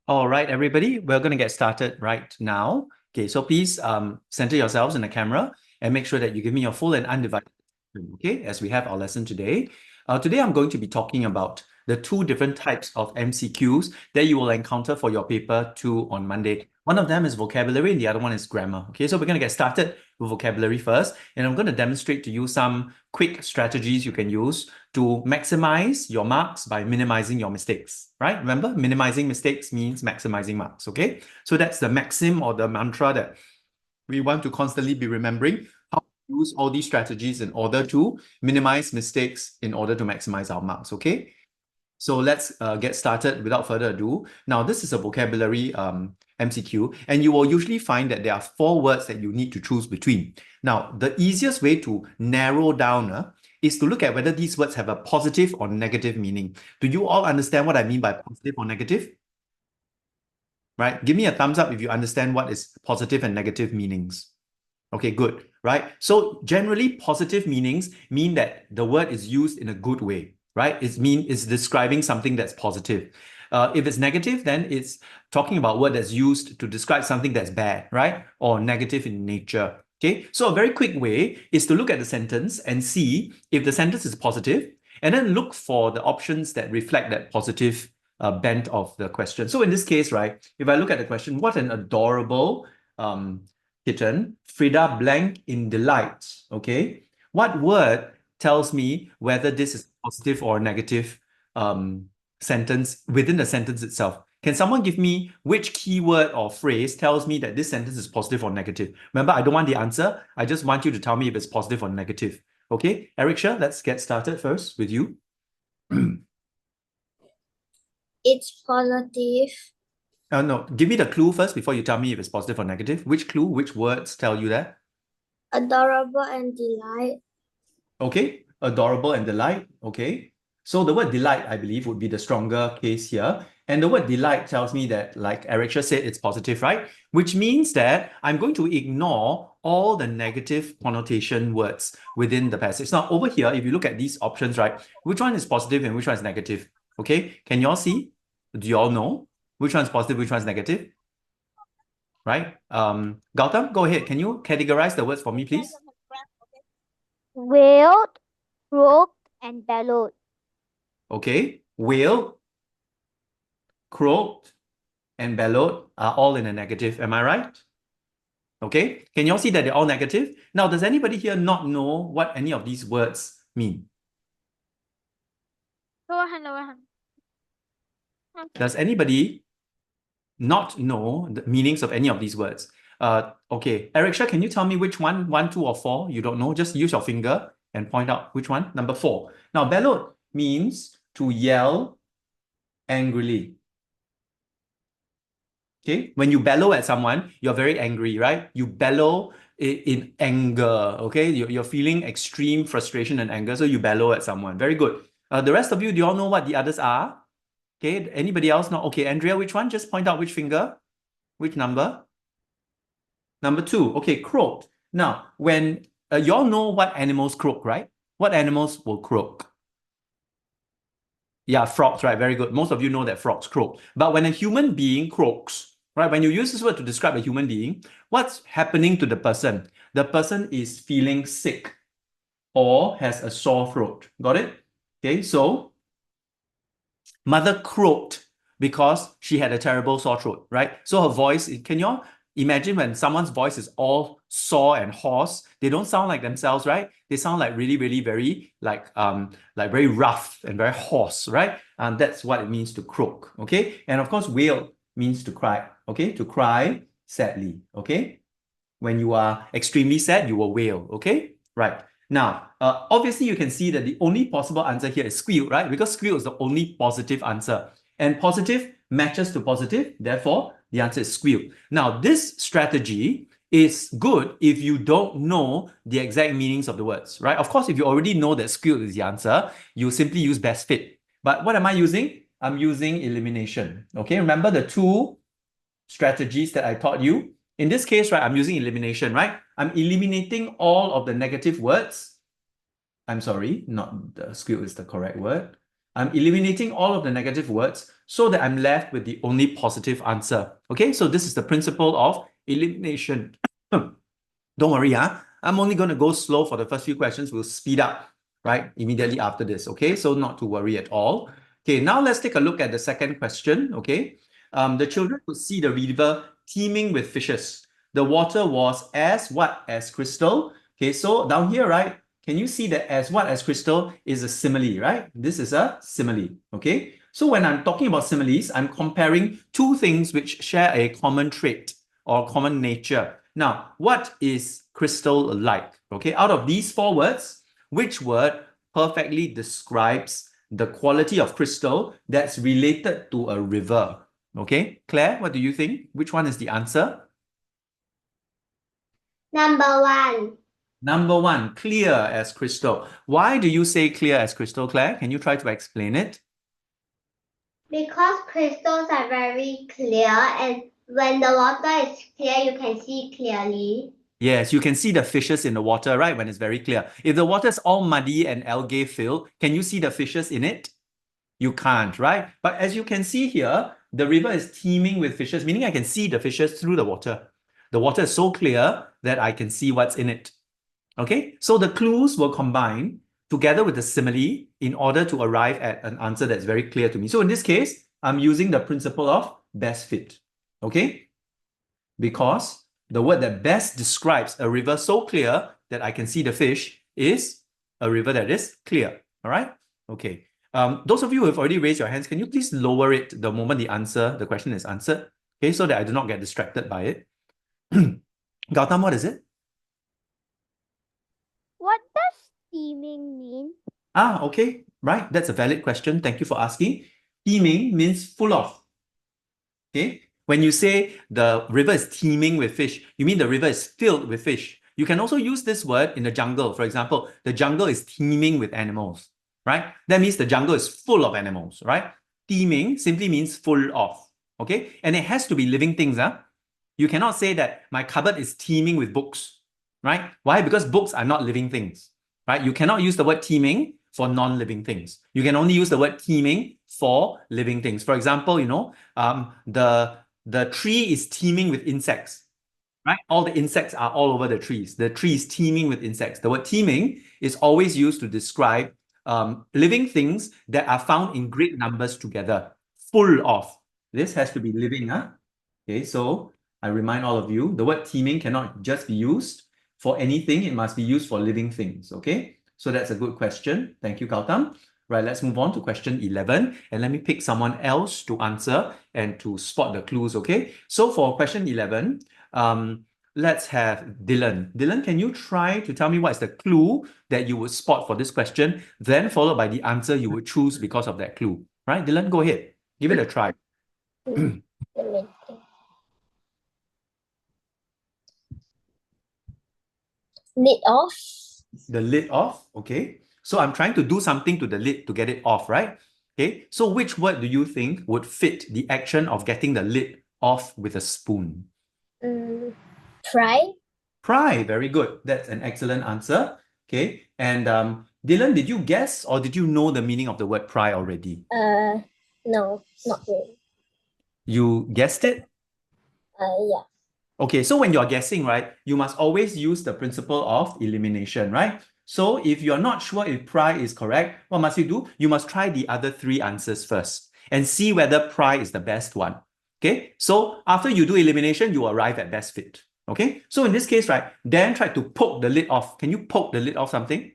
All right, everybody, we're going to get started right now. Okay, so please center yourselves in the camera and make sure that you give me your full and undivided attention, okay, as we have our lesson today. Today, I'm going to be talking about the two different types of MCQs that you will encounter for your paper 2 on Monday. One of them is vocabulary and the other one is grammar. Okay, so we're going to get started with vocabulary first, and I'm going to demonstrate to you some quick strategies you can use to maximize your marks by minimizing your mistakes, right? Remember, minimizing mistakes means maximizing marks, okay? So that's the maxim or the mantra that we want to constantly be remembering, how to use all these strategies in order to minimize mistakes in order to maximize our marks, okay? So let's get started without further ado. Now, this is a vocabulary MCQ, and you will usually find that there are 4 words that you need to choose between. Now, the easiest way to narrow down is to look at whether these words have a positive or negative meaning. Do you all understand what I mean by positive or negative? Right? Give me a thumbs up if you understand what is positive and negative meanings. Okay, good, right? So generally, positive meanings mean that the word is used in a good way, right? It's describing something that's positive. If it's negative, then it's talking about a word that's used to describe something that's bad, right? Or negative in nature. Okay, so a very quick way is to look at the sentence and see if the sentence is positive, and then look for the options that reflect that positive bent of the question. So in this case, right, if I look at the question, what an adorable kitten, Frida blank in delight, okay? What word tells me whether this is positive or negative sentence within the sentence itself? Can someone give me which keyword or phrase tells me that this sentence is positive or negative? Remember, I don't want the answer. I just want you to tell me if it's positive or negative. Okay, Eriksha, let's get started first with you. It's positive. No, give me the clue first before you tell me if it's positive or negative. Which clue, which words tell you that? Adorable and delight. Okay, adorable and delight. Okay. So the word delight, I believe, would be the stronger case here. And the word delight tells me that, like Eriksha said, it's positive, right? Which means that I'm going to ignore all the negative connotation words within the passage. Now, over here, if you look at these options, right, which one is positive and which one is negative? Okay, can you all see? Do you all know which one is positive, which one is negative? Right? Gautam, go ahead. Can you categorize the words for me, please? Wailed, croaked, and bellowed. Okay, wailed, croaked, and bellowed are all in a negative. Am I right? Okay, can you all see that they're all negative? Now, does anybody here not know what any of these words mean? Does anybody not know the meanings of any of these words? Okay, Eriksha, can you tell me which one, 1, 2, or 4? You don't know, just use your finger and point out which one. Number 4. Now, bellowed means to yell angrily. Okay, when you bellow at someone, you're very angry, right? You bellow in anger, okay? You're feeling extreme frustration and anger, so you bellow at someone. Very good. The rest of you, do you all know what the others are? Okay, anybody else know? Okay, Andrea, which one? Just point out which finger, which number? Number 2. Okay, croaked. Now, when you all know what animals croak, right? What animals will croak? Yeah, frogs, right? Very good. Most of you know that frogs croak. But when a human being croaks, right? When you use this word to describe a human being, what's happening to the person? The person is feeling sick or has a sore throat. Got it? Okay, so mother croaked because she had a terrible sore throat, right? So her voice, can you all imagine when someone's voice is all sore and hoarse? They don't sound like themselves, right? They sound like really, really very like very rough and very hoarse, right? And that's what it means to croak, okay? And of course, wail means to cry, okay? To cry sadly, okay? When you are extremely sad, you will wail, okay? Right. Now, obviously, you can see that the only possible answer here is squeal, right? Because squeal is the only positive answer. And positive matches to positive, therefore, the answer is squeal. Now, this strategy is good if you don't know the exact meanings of the words, right? Of course, if you already know that squeal is the answer, you simply use best fit. But what am I using? I'm using elimination, okay? Remember the 2 strategies that I taught you? In this case, right, I'm using elimination, right? I'm eliminating all of the negative words. I'm sorry, not the squeal is the correct word. I'm eliminating all of the negative words so that I'm left with the only positive answer. Okay, so this is the principle of elimination. Don't worry, I'm only going to go slow for the first few questions. We'll speed up, right, immediately after this. Okay, so not to worry at all. Okay, now let's take a look at the second question. Okay, the children could see the river teeming with fishes. The water was as what as crystal. Okay, so down here, right, can you see that as what as crystal is a simile, right? This is a simile, okay? So when I'm talking about similes, I'm comparing two things which share a common trait or common nature. Now, what is crystal like? Okay, out of these four words, which word perfectly describes the quality of crystal that's related to a river? Okay, Claire, what do you think? Which one is the answer? Number 1. Number 1, clear as crystal. Why do you say clear as crystal, Claire? Can you try to explain it? Because crystals are very clear, and when the water is clear, you can see clearly. Yes, you can see the fishes in the water, right? When it's very clear. If the water is all muddy and algae filled, can you see the fishes in it? You can't, right? But as you can see here, the river is teeming with fishes, meaning I can see the fishes through the water. The water is so clear that I can see what's in it. Okay, so the clues will combine together with the simile in order to arrive at an answer that's very clear to me. So in this case, I'm using the principle of best fit. Okay, because the word that best describes a river so clear that I can see the fish is a river that is clear. All right, okay. Those of you who have already raised your hands, can you please lower it the moment the question is answered? Okay, so that I do not get distracted by it. Gautam, what is it? What does steaming mean? Okay, right. That's a valid question. Thank you for asking. Teeming means full of. Okay, when you say the river is teeming with fish, you mean the river is filled with fish. You can also use this word in the jungle. For example, the jungle is teeming with animals, right? That means the jungle is full of animals, right? Teeming simply means full of, okay? And it has to be living things, You cannot say that my cupboard is teeming with books, right? Why? Because books are not living things, right? You cannot use the word teeming for non-living things. You can only use the word teeming for living things. For example, the tree is teeming with insects, right? All the insects are all over the trees. The tree is teeming with insects. The word teeming is always used to describe living things that are found in great numbers together, full of. This has to be living, Okay, so I remind all of you, the word teeming cannot just be used for anything. It must be used for living things, okay? So that's a good question. Thank you, Gautam. Right, let's move on to question 11. And let me pick someone else to answer and to spot the clues, okay? So for question 11, let's have Dylan. Dylan, can you try to tell me what's the clue that you would spot for this question, then followed by the answer you would choose because of that clue? Right, Dylan, go ahead. Give it a try. Lid off. The lid off, okay? So I'm trying to do something to the lid to get it off, right? Okay, so which word do you think would fit the action of getting the lid off with a spoon? Pry. Pry, very good. That's an excellent answer. Okay, and Dylan, did you guess or did you know the meaning of the word pry already? No, not really. You guessed it? Yeah. Okay, so when you're guessing, right, you must always use the principle of elimination, right? So if you're not sure if pry is correct, what must you do? You must try the other three answers first and see whether pry is the best one. Okay, so after you do elimination, you arrive at best fit. Okay, so in this case, right, Dan tried to poke the lid off. Can you poke the lid off something?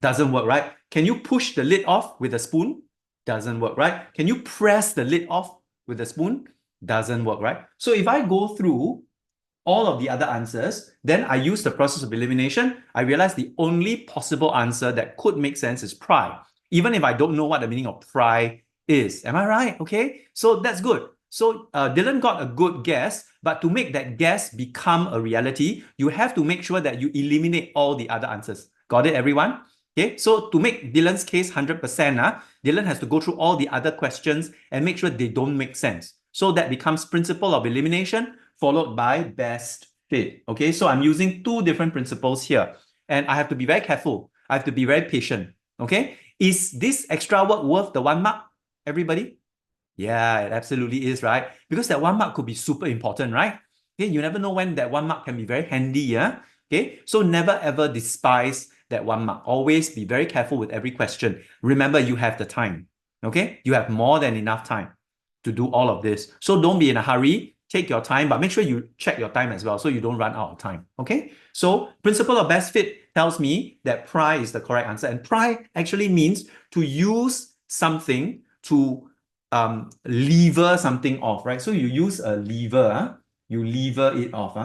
Doesn't work, right? Can you push the lid off with a spoon? Doesn't work, right? Can you press the lid off with a spoon? Doesn't work, right? So if I go through all of the other answers, then I use the process of elimination. I realize the only possible answer that could make sense is pry, even if I don't know what the meaning of pry is. Am I right? Okay, so that's good. So Dylan got a good guess, but to make that guess become a reality, you have to make sure that you eliminate all the other answers. Got it, everyone? Okay, so to make Dylan's case 100%, Dylan has to go through all the other questions and make sure they don't make sense. So that becomes principle of elimination followed by best fit. Okay, so I'm using two different principles here and I have to be very careful. I have to be very patient. Okay, Is this extra word worth the 1 mark? Everybody? Yeah, it absolutely is, right? Because that 1 mark could be super important, right? Okay, you never know when that 1 mark can be very handy, yeah? Okay, so never ever despise that 1 mark. Always be very careful with every question. Remember, you have the time, okay? You have more than enough time to do all of this. So don't be in a hurry. Take your time, but make sure you check your time as well so you don't run out of time, okay? So principle of best fit tells me that pry is the correct answer. And pry actually means to use something to lever something off, right? So you use a lever, you lever it off.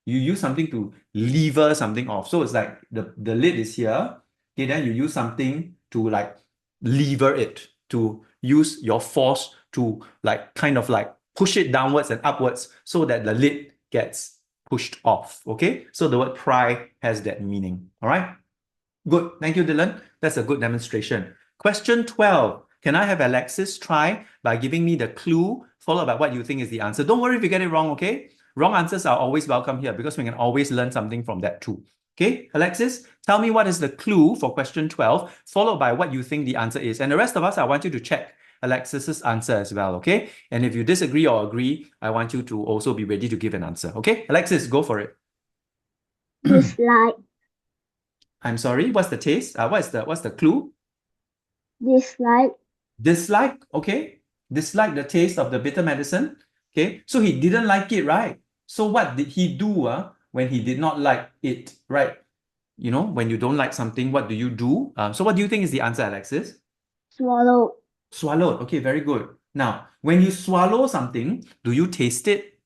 You use something to lever something off. So it's like the lid is here. Okay, then you use something to like lever it, to use your force to like kind of like push it downwards and upwards so that the lid gets pushed off. Okay, so the word pry has that meaning. All right, good. Thank you, Dylan. That's a good demonstration. Question 12. Can I have Alexis try by giving me the clue followed by what you think is the answer? Don't worry if you get it wrong, okay? Wrong answers are always welcome here because we can always learn something from that too. Okay, Alexis, tell me what is the clue for question 12 followed by what you think the answer is. And the rest of us, I want you to check Alexis's answer as well, okay? And if you disagree or agree, I want you to also be ready to give an answer, okay? Alexis, go for it. Dislike. I'm sorry, what's the taste? What's the clue? Dislike. Dislike, okay? Dislike the taste of the bitter medicine. Okay, so he didn't like it, right? So what did he do when he did not like it, right? You know, when you don't like something, what do you do? So what do you think is the answer, Alexis? Swallow. Swallowed. Okay, very good. Now, when you swallow something, do you taste it?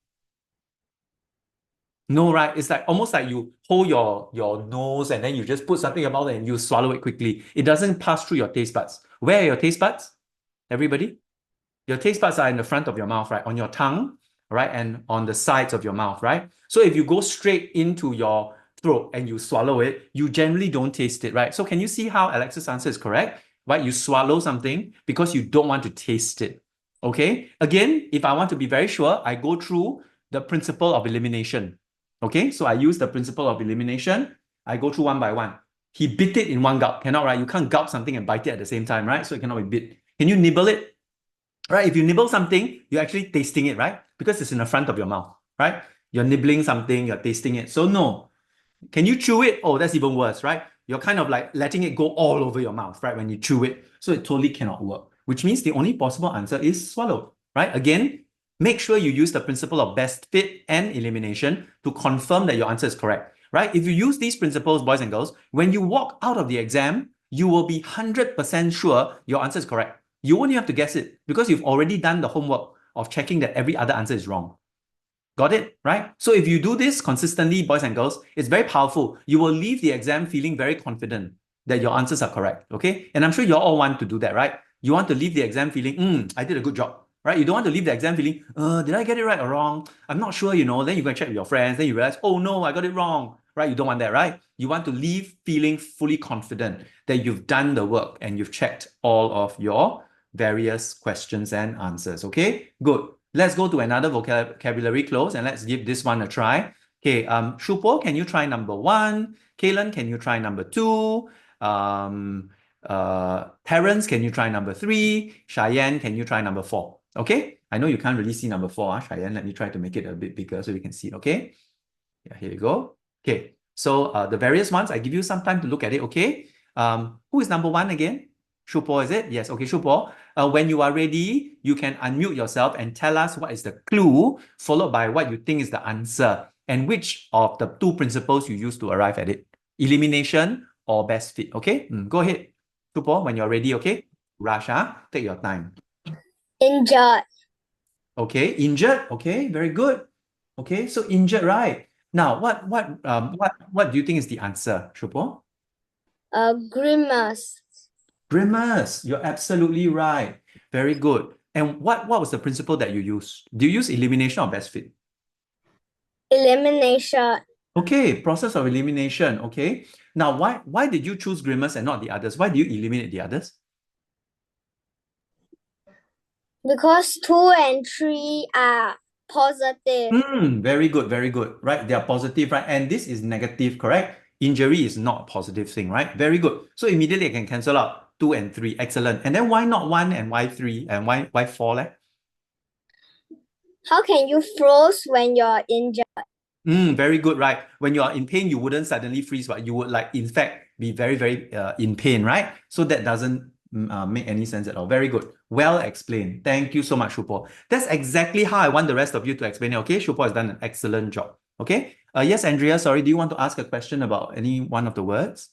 No, right? It's like almost like you hold your nose and then you just put something about it and you swallow it quickly. It doesn't pass through your taste buds. Where are your taste buds? Everybody? Your taste buds are in the front of your mouth, right? On your tongue, right? And on the sides of your mouth, right? So if you go straight into your throat and you swallow it, you generally don't taste it, right? So can you see how Alexis' answer is correct? Right? You swallow something because you don't want to taste it. Okay? Again, if I want to be very sure, I go through the principle of elimination. Okay? So I use the principle of elimination. I go through one by one. He bit it in one gulp. Cannot, right? You can't gulp something and bite it at the same time, right? So it cannot be bit. Can you nibble it? Right? If you nibble something, you're actually tasting it, right? Because it's in the front of your mouth, right? You're nibbling something, you're tasting it. So no. Can you chew it? Oh, that's even worse, right? You're kind of like letting it go all over your mouth, right? When you chew it. So it totally cannot work, which means the only possible answer is swallow, right? Again, make sure you use the principle of best fit and elimination to confirm that your answer is correct, right? If you use these principles, boys and girls, when you walk out of the exam, you will be 100% sure your answer is correct. You won't even have to guess it because you've already done the homework of checking that every other answer is wrong. Got it? Right? So if you do this consistently, boys and girls, it's very powerful. You will leave the exam feeling very confident that your answers are correct. Okay? And I'm sure you all want to do that, right? You want to leave the exam feeling, I did a good job. Right? You don't want to leave the exam feeling, did I get it right or wrong? I'm not sure, you know. Then you go and check with your friends. Then you realize, oh no, I got it wrong. Right? You don't want that, right? You want to leave feeling fully confident that you've done the work and you've checked all of your various questions and answers. Okay, good. Let's go to another vocabulary close and let's give this one a try. Okay, Shupo, can you try number 1? Kaylan, can you try number 2? Terence, can you try number 3? Cheyenne, can you try number 4? Okay, I know you can't really see number 4, Cheyenne. Let me try to make it a bit bigger so you can see it. Okay, yeah, here you go. Okay, so the various ones, I give you some time to look at it. Okay, who is number 1 again? Shupo, is it? Yes. Okay, Shupo. When you are ready, you can unmute yourself and tell us what is the clue, followed by what you think is the answer, and which of the 2 principles you use to arrive at it. Elimination or best fit. Okay? Go ahead. Shupo, when you're ready, okay? Rasha, take your time. Injured. Okay, injured. Okay, very good. Okay, so injured, right? Now, what do you think is the answer, Shupo? Grimace. Grimace, you're absolutely right. Very good. And what was the principle that you used? Do you use elimination or best fit? Elimination. Okay, process of elimination. Okay. Now, why did you choose grimace and not the others? Why do you eliminate the others? Because 2 and 3 are positive. Very good, very good. Right, they are positive, right? And this is negative, correct? Injury is not a positive thing, right? Very good. So immediately I can cancel out 2 and 3. Excellent. And then why not 1 and why 3 and why 4 leh? How can you froze when you're injured? Very good, right? When you are in pain, you wouldn't suddenly freeze, but you would like, in fact, be very, very in pain, right? So that doesn't make any sense at all. Very good. Well explained. Thank you so much, Shupo. That's exactly how I want the rest of you to explain it, okay? Shupo has done an excellent job, okay? Yes, Andrea, sorry, do you want to ask a question about any one of the words?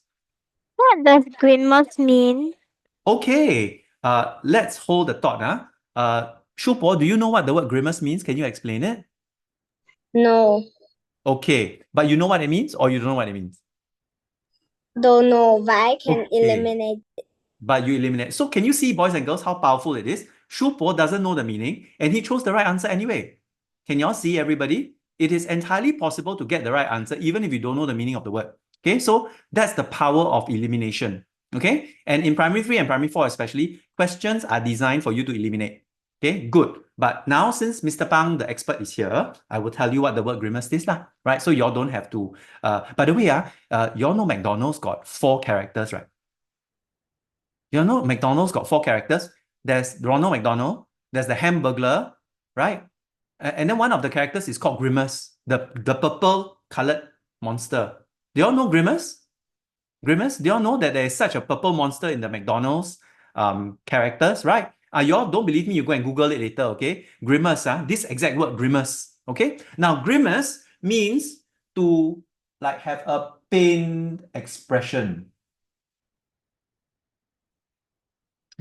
What does grimace mean? Okay, let's hold the thought. Shupo, do you know what the word grimace means? Can you explain it? No, Okay, but you know what it means or you don't know what it means? don't know, but I can Okay. eliminate. But you eliminate. So can you see, boys and girls, how powerful it is? Shupo doesn't know the meaning and he chose the right answer anyway. Can y'all see, everybody? It is entirely possible to get the right answer even if you don't know the meaning of the word. Okay, so that's the power of elimination. Okay, and in primary 3 and primary 4 especially, questions are designed for you to eliminate. Okay, good. But now since Mr. Pang, the expert, is here, I will tell you what the word grimace is, right? So y'all don't have to. By the way, y'all know McDonald's got 4 characters, right? You know, McDonald's got 4 characters. There's Ronald McDonald, there's the Hamburglar, right? And then one of the characters is called Grimace, the purple colored monster. Do y'all know Grimace? Grimace? Do y'all know that there is such a purple monster in the McDonald's characters, right? Y'all don't believe me, you go and Google it later, okay? Grimace, this exact word, grimace, okay? Now, grimace means to like have a pained expression.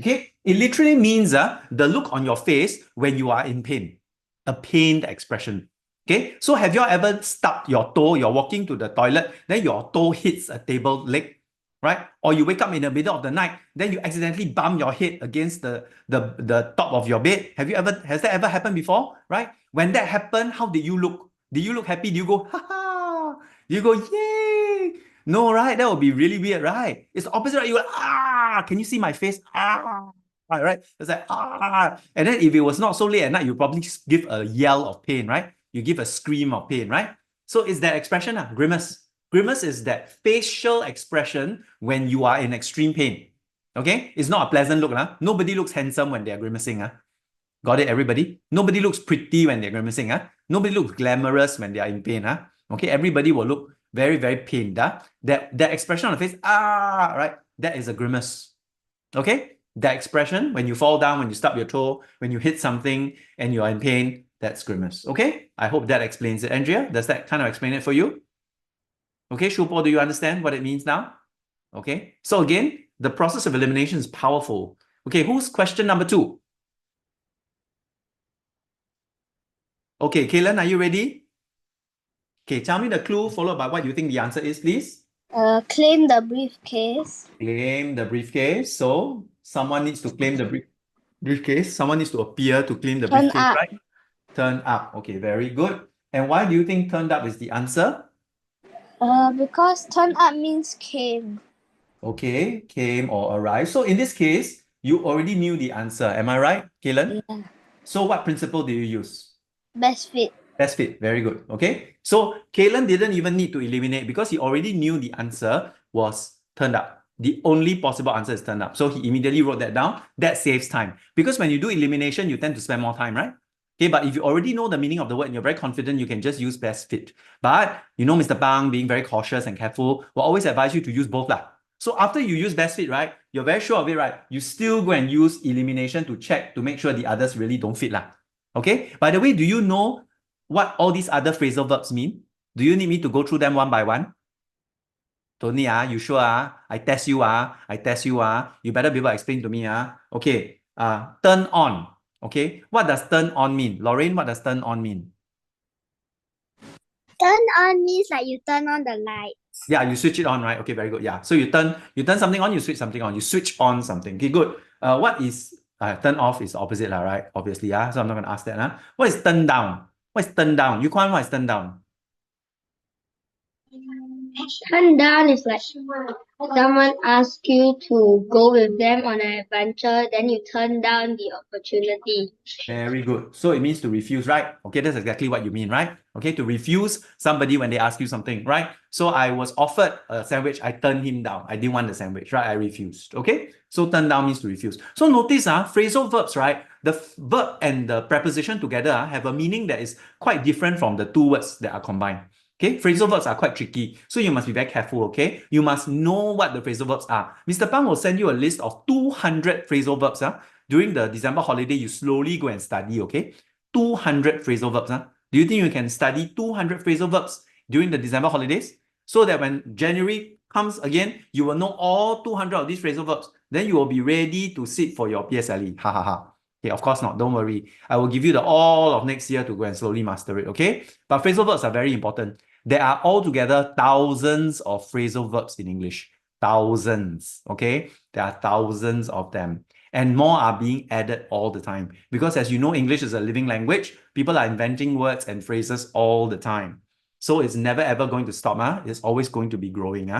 Okay, it literally means the look on your face when you are in pain, a pained expression. Okay, so have you ever stubbed your toe? You're walking to the toilet, then your toe hits a table leg, right? Or you wake up in the middle of the night, then you accidentally bump your head against the top of your bed. Has that ever happened before? Right? When that happened, how did you look? Did you look happy? Do you go, ha ha? Do you go, yay? No, right? That would be really weird, right? It's the opposite, right? You go, ah, can you see my face? Ah, right? It's like, ah. And then if it was not so late at night, you probably give a yell of pain, right? You give a scream of pain, right? So it's that expression, grimace. Grimace is that facial expression when you are in extreme pain. Okay? It's not a pleasant look. Nobody looks handsome when they are grimacing. Got it, everybody? Nobody looks pretty when they're grimacing. Nobody looks glamorous when they are in pain. Okay, everybody will look very, very pained. That expression on the face, right? That is a grimace. Okay? That expression, when you fall down, when you stub your toe, when you hit something and you are in pain, that's grimace. Okay? I hope that explains it. Andrea, does that kind of explain it for you? Okay, Shupo, do you understand what it means now? Okay, so again, the process of elimination is powerful. Okay, who's question number 2? Okay, Kaylan, are you ready? Okay, tell me the clue followed by what you think the answer is, please. Claim the briefcase. Claim the briefcase. So someone needs to claim the briefcase. Someone needs to appear to claim the Turn briefcase, up. right? Turn up. Okay, very good. And why do you think turned up is the answer? Because turn up means came. Okay, came or arrived. So in this case, you already knew the answer. Am I right, Kaylan? Yeah. So what principle do you use? Best fit. Best fit. Very good. Okay. So Kaylan didn't even need to eliminate because he already knew the answer was turned up. The only possible answer is turned up. So he immediately wrote that down. That saves time. Because when you do elimination, you tend to spend more time, right? Okay, but if you already know the meaning of the word and you're very confident, you can just use best fit. But you know, Mr. Bang, being very cautious and careful, will always advise you to use both. So after you use best fit, right, you're very sure of it, right? You still go and use elimination to check to make sure the others really don't fit. Okay, by the way, do you know what all these other phrasal verbs mean? Do you need me to go through them one by one? Don't need, you sure? I test you, I test you, you better be able to explain to me. Okay, turn on. Okay, what does turn on mean? Lorraine, what does turn on mean? Turn on means like you turn on the light. Yeah, you switch it on, right? Okay, very good. Yeah, so you turn something on, you switch something on, you switch on something. Okay, good. What is turn off is the opposite, right? Obviously, so I'm not going to ask that. What is turn down? What is turn down? You can't. What is turn down? Turn down is like someone asks you to go with them on an adventure, then you turn down the opportunity. Very good. So it means to refuse, right? Okay, that's exactly what you mean, right? Okay, to refuse somebody when they ask you something, right? So I was offered a sandwich, I turned him down. I didn't want the sandwich, right? I refused. Okay, so turn down means to refuse. So notice, phrasal verbs, right? The verb and the preposition together have a meaning that is quite different from the two words that are combined. Okay, phrasal verbs are quite tricky, so you must be very careful, okay? You must know what the phrasal verbs are. Mr. Pang will send you a list of 200 phrasal verbs. During the December holiday, you slowly go and study, okay? 200 phrasal verbs. Do you think you can study 200 phrasal verbs during the December holidays? So that when January comes again, you will know all 200 of these phrasal verbs. Then you will be ready to sit for your PSLE. Ha ha ha. Okay, of course not. Don't worry. I will give you the all of next year to go and slowly master it, okay? But phrasal verbs are very important. There are altogether thousands of phrasal verbs in English. Thousands, okay? There are thousands of them. And more are being added all the time. Because as you know, English is a living language. People are inventing words and phrases all the time. So it's never ever going to stop. It's always going to be growing.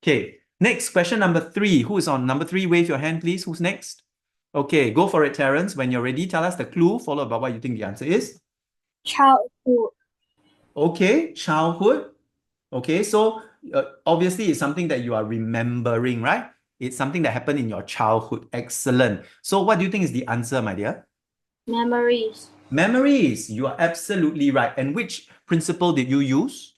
Okay, next, question number 3. Who is on number 3? Wave your hand, please. Who's next? Okay, go for it, Terence. When you're ready, tell us the clue, followed by what you think the answer is. Childhood. Okay, childhood. Okay, so obviously it's something that you are remembering, right? It's something that happened in your childhood. Excellent. So what do you think is the answer, my dear? Memories. Memories. You are absolutely right. And which principle did you use?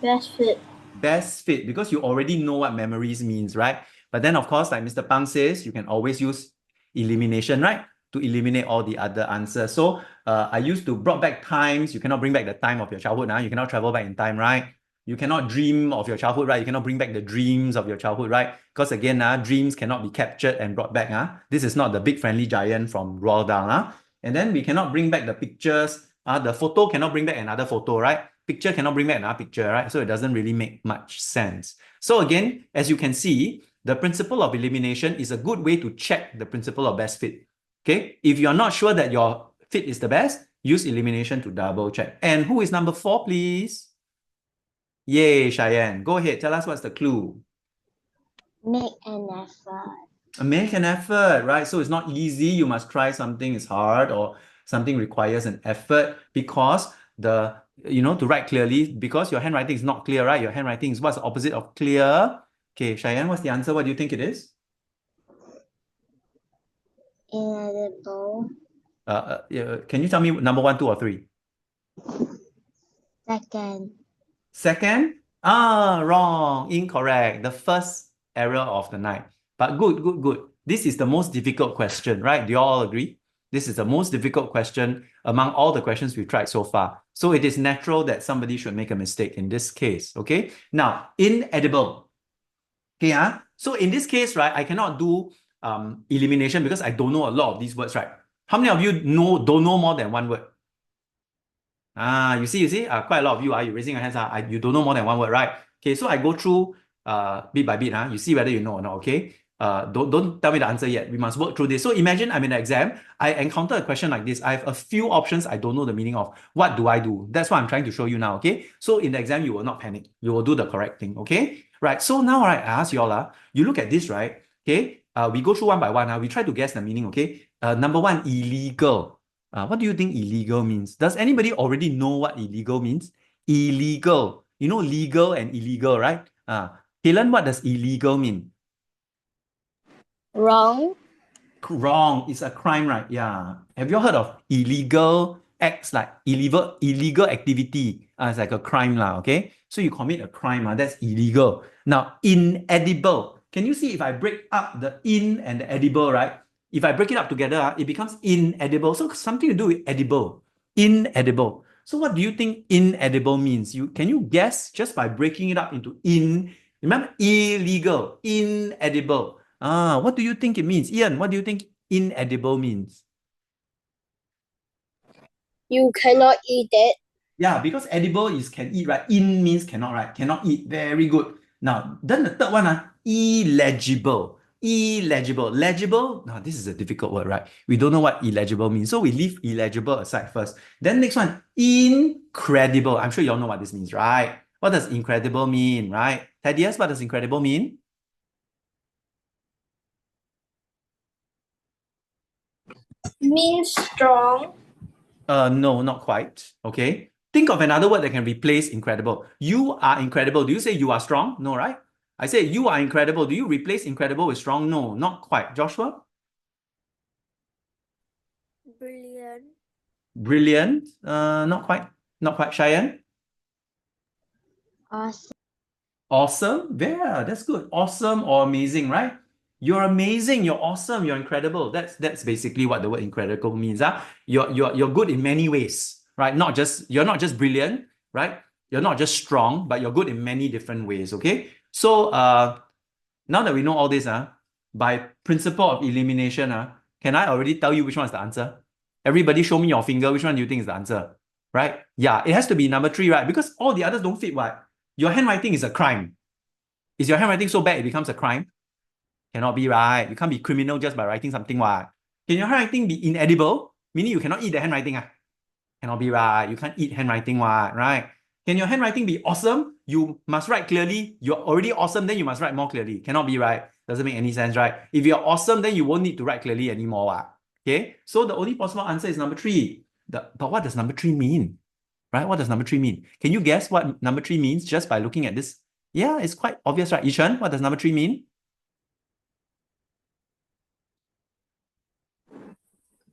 Best fit. Best fit, because you already know what memories means, right? But then, of course, like Mr. Pang says, you can always use elimination, right? To eliminate all the other answers. So I used to brought back times. You cannot bring back the time of your childhood. You cannot travel back in time, right? You cannot dream of your childhood, right? You cannot bring back the dreams of your childhood, right? Because again, dreams cannot be captured and brought back. This is not the big friendly giant from Roald Dahl. And then we cannot bring back the pictures. The photo cannot bring back another photo, right? Picture cannot bring back another picture, right? So it doesn't really make much sense. So again, as you can see, the principle of elimination is a good way to check the principle of best fit. Okay, if you're not sure that your fit is the best, use elimination to double check. And who is number 4, please? Yay, Cheyenne. Go ahead. Tell us what's the clue. Make an effort. Make an effort, right? So it's not easy. You must try something. It's hard, or something requires an effort, because to write clearly, because your handwriting is not clear, right? Your handwriting is what's the opposite of clear? Okay, Cheyenne, what's the answer? What do you think it is? Inedible. Can you tell me number 1, 2, or 3? Second. Second? Wrong. Incorrect. The first error of the night. But good. This is the most difficult question, right? Do you all agree? This is the most difficult question among all the questions we've tried so far. So it is natural that somebody should make a mistake in this case, okay? Now, inedible. Okay, so in this case, right, I cannot do elimination because I don't know a lot of these words, right? How many of you don't know more than one word? You see, quite a lot of you, you're raising your hands, you don't know more than one word, right? Okay, so I go through bit by bit, you see whether you know or not, okay? Don't tell me the answer yet. We must work through this. So imagine I'm in an exam, I encounter a question like this. I have a few options I don't know the meaning of. What do I do? That's what I'm trying to show you now, okay? So in the exam, you will not panic. You will do the correct thing, okay? Right, so now, right, I ask you all, you look at this, right? Okay, we go through one by one. We try to guess the meaning, okay? Number 1, illegal. What do you think illegal means? Does anybody already know what illegal means? Illegal. You know legal and illegal, right? Helen, what does illegal mean? Wrong. Wrong. It's a crime, right? Yeah. Have you heard of illegal acts, like illegal activity? It's like a crime, okay? So you commit a crime, that's illegal. Now, inedible. Can you see if I break up the in and the edible, right? If I break it up together, it becomes inedible. So something to do with edible. Inedible. So what do you think inedible means? Can you guess just by breaking it up into in? Remember, illegal, inedible. What do you think it means? Ian, what do you think inedible means? You cannot eat it. Yeah, because edible is can eat, right? In means cannot, right? Cannot eat. Very good. Now, then the third one, illegible. Illegible. Legible, now this is a difficult word, right? We don't know what illegible means. So we leave illegible aside first. Then next one, incredible. I'm sure you all know what this means, right? What does incredible mean, right? Thaddeus, what does incredible mean? Means strong. No, not quite. Okay. Think of another word that can replace incredible. You are incredible. Do you say you are strong? No, right? I say you are incredible. Do you replace incredible with strong? No, not quite. Joshua? Brilliant. Brilliant. Not quite. Not quite. Cheyenne? Awesome. Awesome. Yeah, that's good. Awesome or amazing, right? You're amazing. You're awesome. You're incredible. That's basically what the word incredible means. You're good in many ways, right? You're not just brilliant, right? You're not just strong, but you're good in many different ways. Okay. So now that we know all this, by principle of elimination, can I already tell you which one is the answer? Everybody show me your finger. Which one do you think is the answer? Right? Yeah, it has to be number 3, right? Because all the others don't fit. What? Your handwriting is a crime. Is your handwriting so bad it becomes a crime? Cannot be, right? You can't be criminal just by writing something. What? Can your handwriting be inedible? Meaning you cannot eat the handwriting. Cannot be, right? You can't eat handwriting. What? Right? Can your handwriting be awesome? You must write clearly. You're already awesome, then you must write more clearly. Cannot be, right? Doesn't make any sense, right? If you're awesome, then you won't need to write clearly anymore. What? Okay? So the only possible answer is number 3. But what does number 3 mean? Right? What does number 3 mean? Can you guess what number 3 means just by looking at this? Yeah, it's quite obvious, right? Ishan, what does number 3 mean?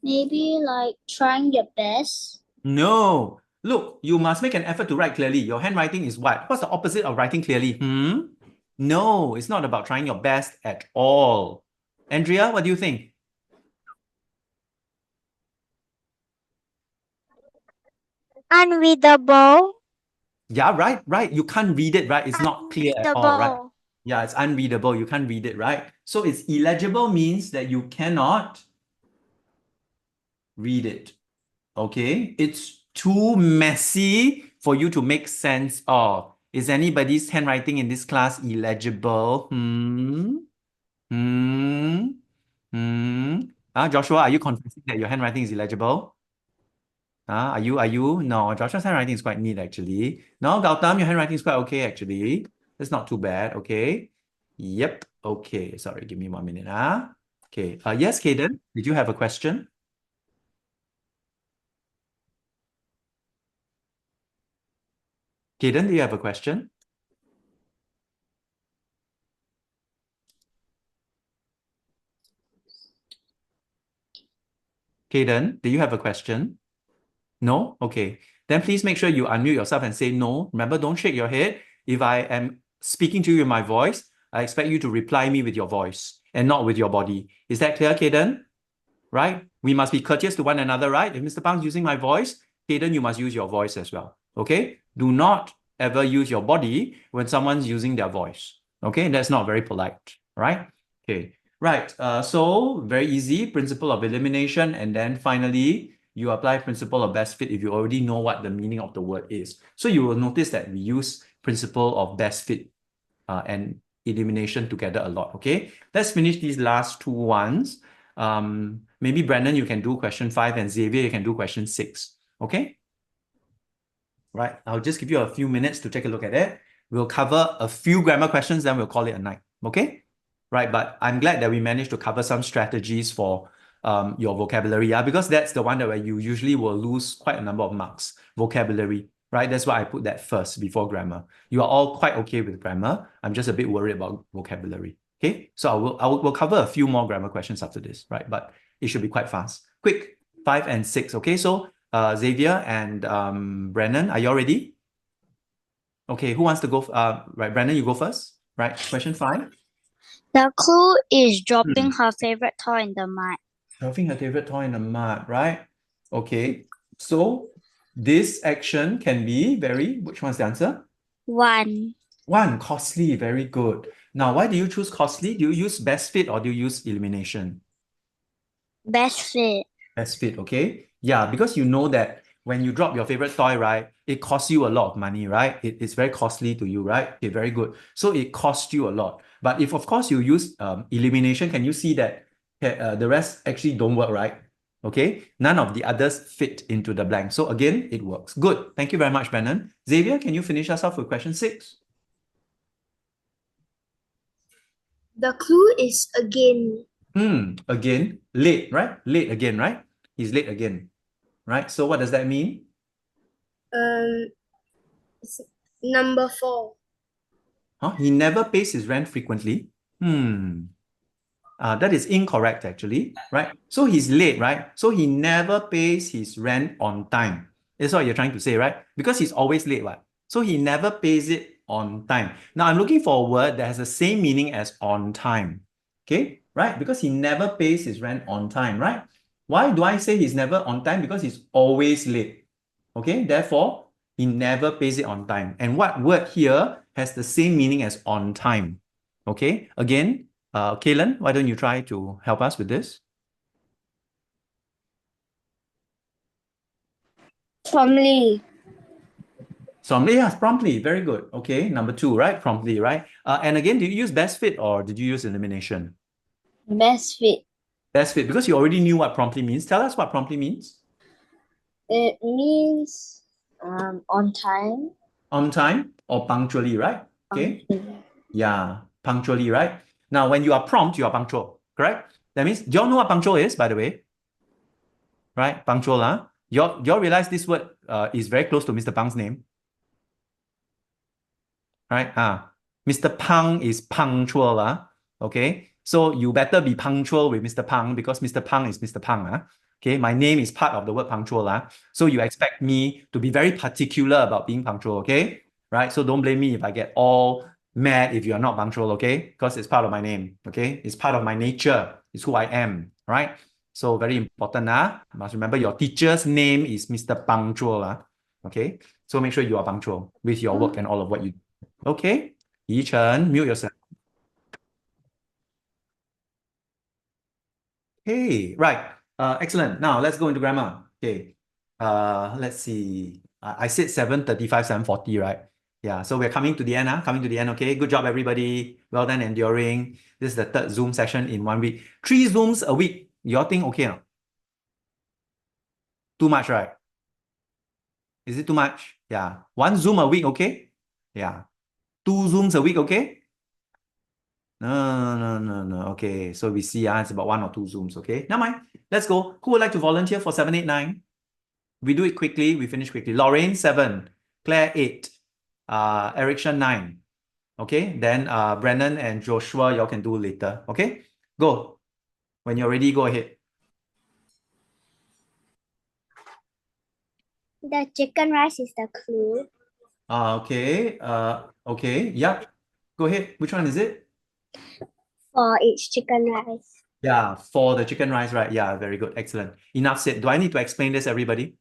Maybe like trying your best. No. Look, you must make an effort to write clearly. Your handwriting is what? What's the opposite of writing clearly? No, it's not about trying your best at all. Andrea, what do you think? Unreadable. Yeah, right. You can't read it, right? It's not clear at all, right? Unreadable. Yeah, it's unreadable. You can't read it, right? So it's illegible means that you cannot read it. Okay? It's too messy for you to make sense of. Is anybody's handwriting in this class illegible? Joshua, are you confessing that your handwriting is illegible? Are you? No, Joshua's handwriting is quite neat actually. No, Gautam, your handwriting is quite okay actually. That's not too bad. Okay. Yep. Okay. Sorry, give me 1 minute. Okay. Yes, Kaden, did you have a question? Kaden, do you have a question? Kaden, do you have a question? No? Okay. Then please make sure you unmute yourself and say no. Remember, don't shake your head. If I am speaking to you in my voice, I expect you to reply me with your voice and not with your body. Is that clear, Kaden? Right? We must be courteous to one another, right? If Mr. Pang's using my voice, Kaden, you must use your voice as well. Okay? Do not ever use your body when someone's using their voice. Okay? That's not very polite, right? Okay. Right. So very easy, principle of elimination, and then finally you apply principle of best fit if you already know what the meaning of the word is. So you will notice that we use principle of best fit and elimination together a lot. Okay, let's finish these last 2 ones. Maybe Brandon, you can do question 5, and Xavier, you can do question 6. Okay. Right. I'll just give you a few minutes to take a look at it. We'll cover a few grammar questions, then we'll call it a night. Okay. Right, but I'm glad that we managed to cover some strategies for your vocabulary, because that's the one that where you usually will lose quite a number of marks. Vocabulary, right? That's why I put that first before grammar. You are all quite okay with grammar. I'm just a bit worried about vocabulary. Okay, so we'll cover a few more grammar questions after this, right? But it should be quite fast. Quick, 5 and 6. Okay, so Xavier and Brennan, are you all ready? Okay, who wants to go? Right, Brennan, you go first. Right, question 5. The clue is dropping her favorite toy in the mud. Dropping her favorite toy in the mud, right? Okay, so this action can be which one's the answer? 1. 1, costly, very good. Now, why do you choose costly? Do you use best fit or do you use elimination? Best fit. Best fit, okay? Yeah, because you know that when you drop your favorite toy, right, it costs you a lot of money, right? It's very costly to you, right? Okay, very good. So it costs you a lot. But if, of course, you use elimination, can you see that the rest actually don't work, right? Okay, none of the others fit into the blank. So again, it works. Good. Thank you very much, Brennan. Xavier, can you finish us off with question 6? The clue is again. Again, late, right? Late again, right? He's late again, right? So what does that mean? It's number 4. He never pays his rent frequently. That is incorrect actually, right? So he's late, right? So he never pays his rent on time. That's what you're trying to say, right? Because he's always late, right? So he never pays it on time. Now I'm looking for a word that has the same meaning as on time. Okay, right? Because he never pays his rent on time, right? Why do I say he's never on time? Because he's always late. Okay, therefore, he never pays it on time. And what word here has the same meaning as on time? Okay, again, Kaylan, why don't you try to help us with this? Promptly. Yes, promptly. Very good. Okay, number 2, right? Promptly, right? And again, did you use best fit or did you use elimination? Best fit. Best fit, because you already knew what promptly means. Tell us what promptly means. It means on time. On time or punctually, right? Okay. Yeah, punctually, right? Now, when you are prompt, you are punctual, correct? That means, do you all know what punctual is, by the way? Right? Punctual, huh? You all realize this word is very close to Mr. Pang's name? Right? Mr. Pang is punctual, okay? So you better be punctual with Mr. Pang because Mr. Pang is Mr. Pang, okay? My name is part of the word punctual, so you expect me to be very particular about being punctual, okay? Right? So don't blame me if I get all mad if you are not punctual, okay? Because it's part of my name, okay? It's part of my nature. It's who I am, right? So very important, must remember your teacher's name is Mr. Punctual, okay? So make sure you are punctual with your work and all of what you do. Okay, Yi Chen, mute yourself. Hey, right. Excellent. Now let's go into grammar. Okay. Let's see. I said 7:35, 7:40, right? Yeah. So we're coming to the end. Coming to the end. Okay. Good job, everybody. Well done, enduring. This is the 3rd Zoom session in 1 week. 3 Zooms a week. You all think okay? No? Too much, right? Is it too much? Yeah. 1 Zoom a week, okay? Yeah. 2 Zooms a week, okay? No. Okay, so we see it's about 1 or 2 Zooms, okay? Never mind. Let's go. Who would like to volunteer for 7, 8, 9? We do it quickly, we finish quickly. Lorraine, 7. Claire, 8. Ericsson, 9. Okay, then Brennan and Joshua, y'all can do later. Okay, go. When you're ready, go ahead. The chicken rice is the clue. Okay, yep. Go ahead. Which one is it? For each chicken rice. Yeah, for the chicken rice, right? Yeah, very good. Excellent. Enough said. Do I need to explain this, everybody?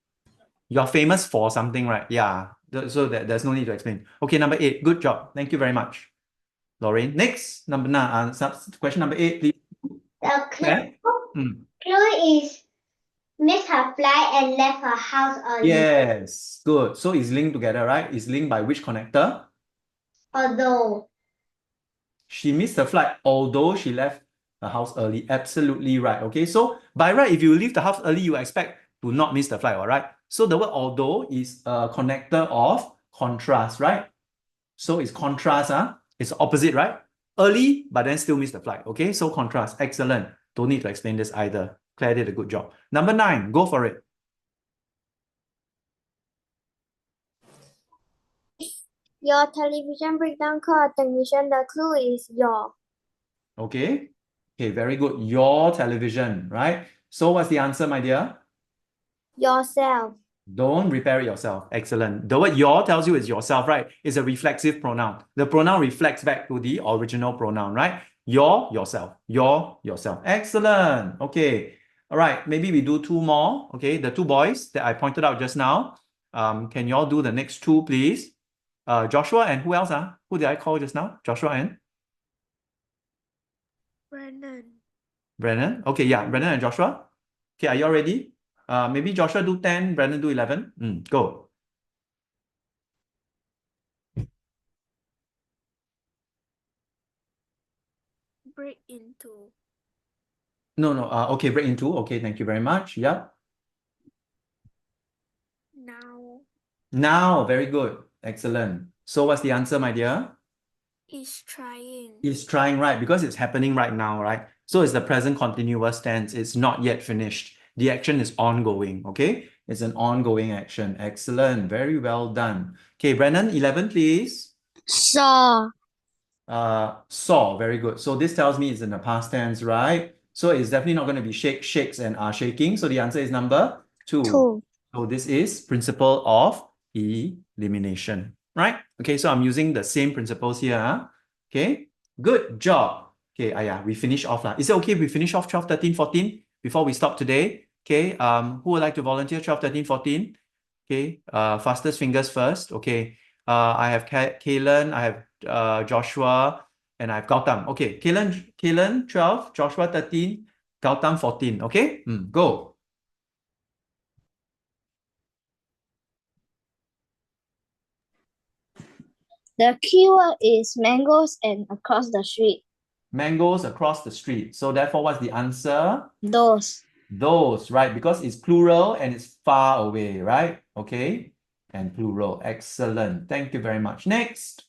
You're famous for something, right? Yeah. So there's no need to explain. Okay, number 8. Good job. Thank you very much, Lorraine. Next, number 9. Question number 8, please. The clue, Okay. clue is missed her flight and left her house early. Yes, good. So it's linked together, right? It's linked by which connector? Although. She missed her flight, although she left the house early. Absolutely right. Okay, so by right, if you leave the house early, you expect to not miss the flight, all right? So the word although is a connector of contrast, right? So it's contrast, it's opposite, right? Early, but then still miss the flight. Okay, so contrast. Excellent. Don't need to explain this either. Claire did a good job. Number 9, go for it. Your television breakdown called technician. The clue is your. Okay, very good. Your television, right? So what's the answer, my dear? Yourself. Don't repair it yourself. Excellent. The word your tells you it's yourself, right? It's a reflexive pronoun. The pronoun reflects back to the original pronoun, right? Yourself. Yourself. Excellent. Okay. All right. Maybe we do 2 more. Okay. The 2 boys that I pointed out just now. Can you all do the next 2, please? Joshua and who else? Who did I call just now? Joshua and? Brennan. Okay. Yeah. Brennan and Joshua. Okay. Are you all ready? Maybe Joshua do 10, Brennan do 11. Go. Break into. No, no. Okay, break into. Okay, thank you very much. Yeah. Now Now, very good. Excellent. So what's the answer, my dear? is trying. Is trying, right? Because it's happening right now, right? So it's the present continuous tense. It's not yet finished. The action is ongoing, okay? It's an ongoing action. Excellent. Very well done. Okay, Brennan, 11, please. Saw. Saw. Very good. So this tells me it's in the past tense, right? So it's definitely not going to be shakes, and are shaking. So the answer is number 2. 2. So this is principle of elimination, right? Okay, so I'm using the same principles here. Okay, good job. Okay, yeah, we finish off. Is it okay if we finish off 12, 13, 14 before we stop today? Okay, who would like to volunteer 12, 13, 14? Okay, fastest fingers first. Okay, I have Kaylen, I have Joshua, and I have Gautam. Okay, Kaylen 12, Joshua 13, Gautam 14. Okay, go. The keyword is mangoes and across the street. Mangoes across the street. So therefore, what's the answer? Those. Those, right? Because it's plural and it's far away, right? Okay, and plural. Excellent. Thank you very much. Next.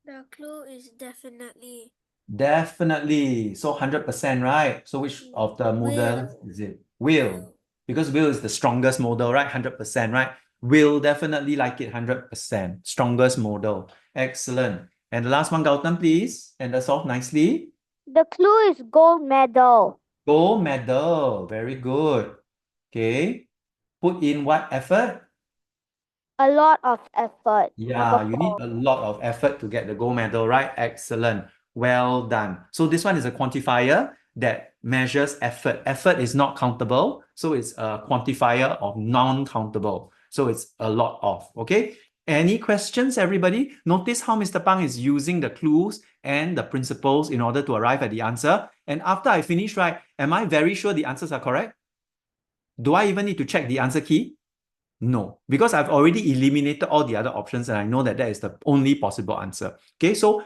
The clue is definitely. Definitely. So 100%, right? So which of the modals is it? Will. Because will is the strongest modal, right? 100%, right? Will definitely like it 100%. Strongest modal. Excellent. And the last one, Gautam, please. And that's all nicely. The clue is gold medal. Gold medal. Very good. Okay. Put in what effort? A lot of effort. Yeah, you need a lot of effort to get the gold medal, right? Excellent. Well done. So this one is a quantifier that measures effort. Effort is not countable, so it's a quantifier of non-countable. So it's a lot of, okay? Any questions, everybody? Notice how Mr. Pang is using the clues and the principles in order to arrive at the answer. And after I finish, right, am I very sure the answers are correct? Do I even need to check the answer key? No, because I've already eliminated all the other options and I know that that is the only possible answer. Okay, so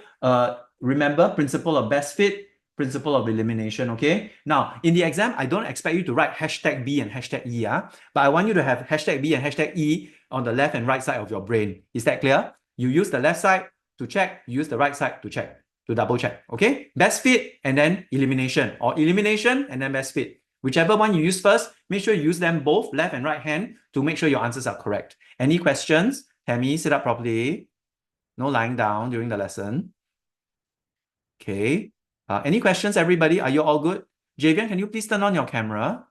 remember principle of best fit, principle of elimination, okay? Now, in the exam, I don't expect you to write hashtag B and hashtag E, but I want you to have hashtag B and hashtag E on the left and right side of your brain. Is that clear? You use the left side to check, you use the right side to check, to double check, okay? Best fit and then elimination, or elimination and then best fit. Whichever one you use first, make sure you use them both, left and right hand, to make sure your answers are correct. Any questions? Tammy, sit up properly. No lying down during the lesson. Okay. Any questions, everybody? Are you all good? Javian, can you please turn on your camera?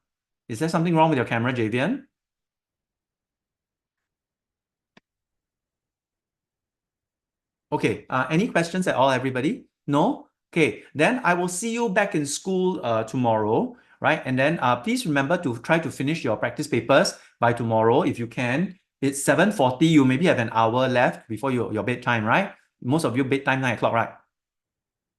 Is there something wrong with your camera, Javian? Okay. Any questions at all, everybody? No? Okay. Then I will see you back in school tomorrow. Right? And then please remember to try to finish your practice papers by tomorrow if you can. It's 7:40. You maybe have an hour left before your bedtime, right? Most of you bedtime 9 o'clock, right?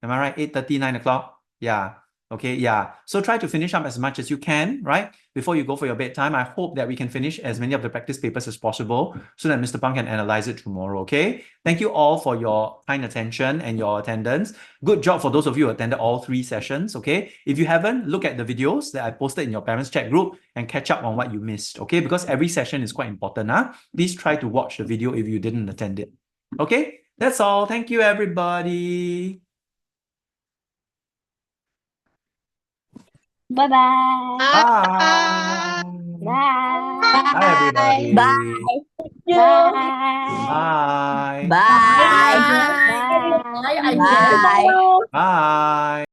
Am I right? 8:30, 9 o'clock? Yeah. Okay, yeah. So try to finish up as much as you can, right? Before you go for your bedtime. I hope that we can finish as many of the practice papers as possible so that Mr. Pang can analyze it tomorrow, okay? Thank you all for your kind attention and your attendance. Good job for those of you who attended all 3 sessions, okay? If you haven't, look at the videos that I posted in your parents chat group and catch up on what you missed, okay? Because every session is quite important, Please try to watch the video if you didn't attend it, okay? That's all. Thank you, everybody. Bye-bye. Bye. Bye. Bye, everybody. Bye. Bye. Bye. Bye. Bye. Bye.